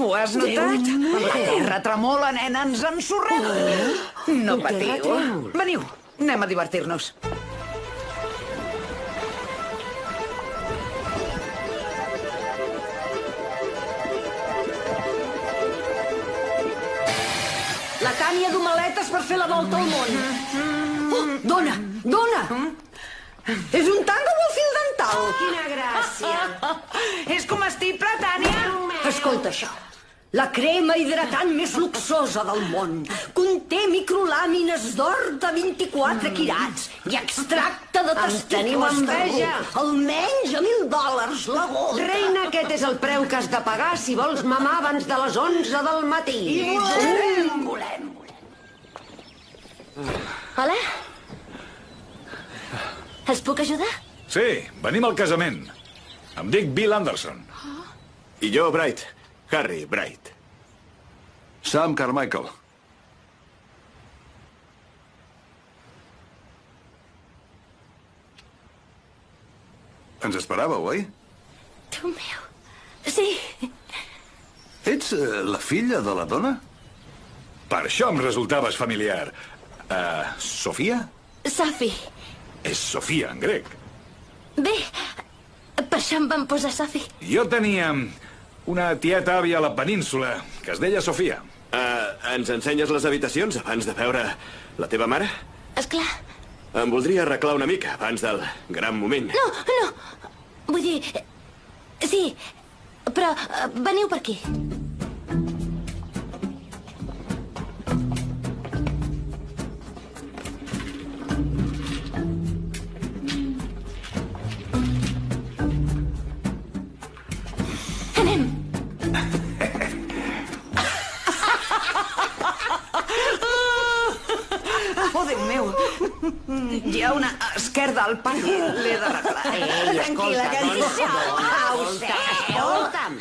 Ho has notat? La terra tremola, nena, ens ensorrem. No patiu. Veniu, anem a divertir-nos. La Tània du maletes per fer la volta al món. Oh, dona, dona! És un tango o el fil dental? Quina gràcia. És comestible, Tània? Escolta això. La crema hidratant més luxosa del món. Conté microlàmines d'or de 24 quirats i extracte de testicles teniu enveja. de ruc. Almenys a $1.000 la gota. Reina, aquest és el preu que has de pagar si vols mamar abans de les 11 del matí. Volem. Hola? Els puc ajudar? Sí, venim al casament. Em dic Bill Anderson. I jo, Bright. Harry Bright. Sam Carmichael. Ens esperàveu, oi? Déu meu. Sí. Ets la filla de la dona? Per això em resultaves familiar. Sofia? Sophie. És Sofia, en grec. Bé, per això em van posar Sophie. Jo tenia una tieta àvia a la península que es deia Sofia. Ens ensenyes les habitacions abans de veure la teva mare? Esclar. Em voldria arreglar una mica abans del gran moment. No, no. Vull dir... Sí, però veniu per aquí. Anem. Oh, Déu meu. Hi ha una esquerda al pati. L'he d'arreglar. Ei, escolta, Tranquil·la, que dona, sí. escolta'm.